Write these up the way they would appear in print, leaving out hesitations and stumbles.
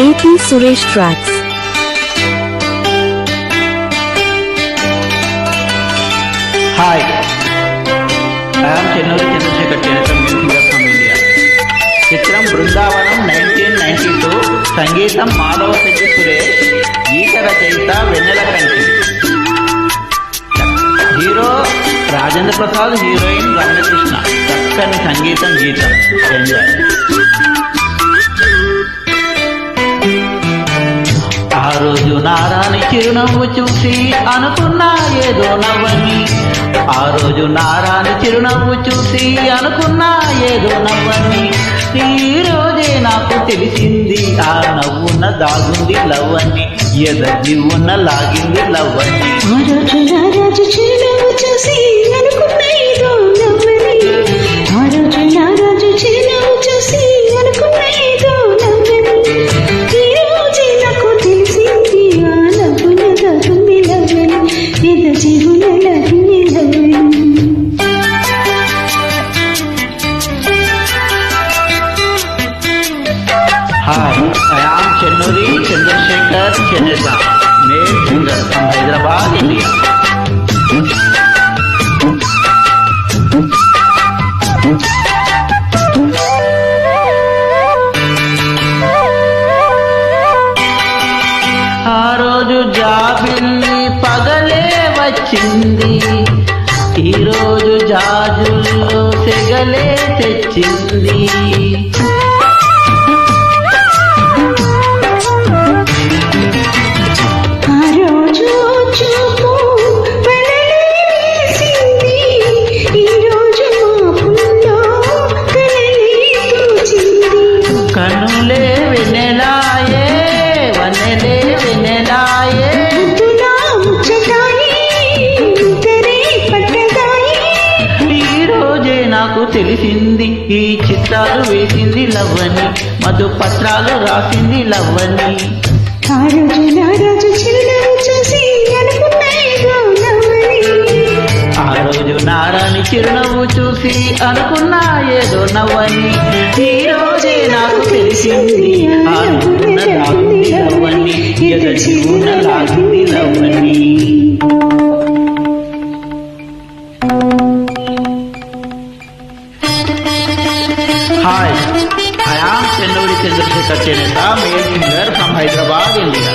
AP Suresh Tracks. Hi, I am Chennuri Chandrasekhar Chenatam, music from India. Chitram Brindavanam 1992, Sangeetam Madhava Sethi Suresh, Geeta Rachayita Vennela Kanti. Hero Rajendra Prasad, heroine Ramya Krishna. Chakkani Sangeetam Geetam. Enjoy. ఆ రోజు నారాని చిరునవ్వు చూసి అనుకున్నా ఏదో నవ్వని, ఆ రోజు నారాని చిరునవ్వు చూసి అనుకున్నా ఏదో నవ్వని, ఈ రోజే నాకు తెలిసింది ఆ నవ్వున్న దాగుంది లవ్వని, ఎదగి ఉన్న లాగింది లవ్వని. ఆ రోజు నారాజు చిరునవ్వు చూసి అనుకున్నా ఏదో నవ్వని, ఆ రోజు నారాజు చిరునవ్వు చూసి అనుకున్నా ఏదో నవ్వని, ఈ రోజే నాకు తెలిసింది ఆ నవ్వున దాగుంది లవ్వని, ఎదగి ఉన్న లాగింది లవ్వని. Hi, I am Chennuri Chandrasekhar Chenatam, male singer from Hyderabad, India. ఆ రోజు జాబిల్లి పగలే వచ్చింది, ఈ రోజు జాజుల్లో సెగలే తెచ్చింది. ఆ రోజు చూపు పడలేసింది, ఈ రోజు మాపుల్లో కలలే తోచింది. కనులే వెన్నెలాయే వన్నెలే వెన్నెలాయే, ముద్దులా ముచ్చటాయి, ముద్దరే పట్టదాయి. ఈ రోజే నాకు తెలిసింది ఈ చిత్రాలు వేసింది లవ్వని, మధు పత్రాలు రాసింది లవ్వని. ఆ రోజు నారాజు చిరునవ్వు చూసి అనుకున్నా ఏదో నవ్వని, ఆ రోజు నారాని చిరునవ్వు చూసి అనుకున్నా ఏదో నవ్వని, ఈ రోజే నాకు తెలిసింది ఆ నవ్వున లాగింది లవ్వని, ఎదటి ఉన్న లాగింది లవ్వని. Hi, I am Chennuri Chandrasekhar Chenatam, male singer from Hyderabad, India.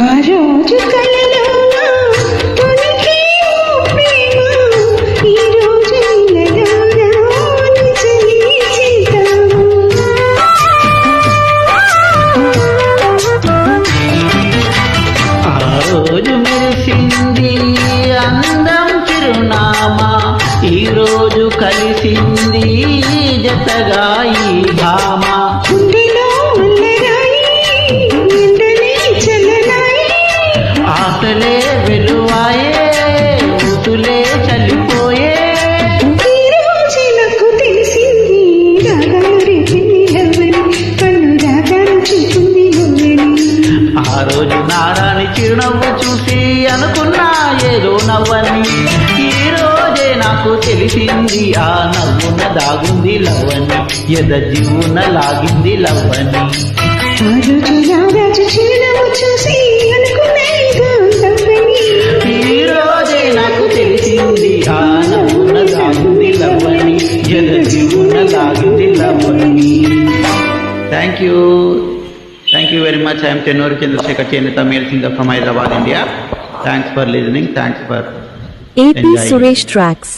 ఆ రోజు కలలో తొలికే ఓ ప్రేమ, ఈ రోజు నీలలో నిజమే చేద్దాము. ఆ రోజు మెరిసింది అందం చిరునామా, ఈ రోజు కలిసింది జతగా ఈ భామ. గుండెలో మల్లెరాయి, ఎండలే చల్లనాయి. ఆకలే వెలువాయే, ఊతులే చల్లిపోయే, ఈ రోజే నాకు తెలిసింది రాగాలు రేపింది లవ్వని, కన్ను రాగాలు చూపుంది నువ్వని. ఆ రోజు నారాని చిరునవ్వు చూసి అనుకున్నా ఏదో నవ్వని, ఈ రోజే నాకు తెలిసింది ఆ నవ్వున దాగుంది లవ్వని, ఎదజివున లాగింది లవ్వని. ఆ రోజు నారాజు చిరునవ్వు చూసి అనుకున్నా ఏదో నవ్వని, ఈ రోజే నాకు తెలిసింది ఆ నవ్వున దాగుంది లవ్వని, ఎదజివున లాగింది లవ్వని. Thank you very much. I am Chennuri Chandrasekhar Chenatam, male singer from Hyderabad, India. Thanks for listening. Thanks for AP enjoying. Suresh Tracks.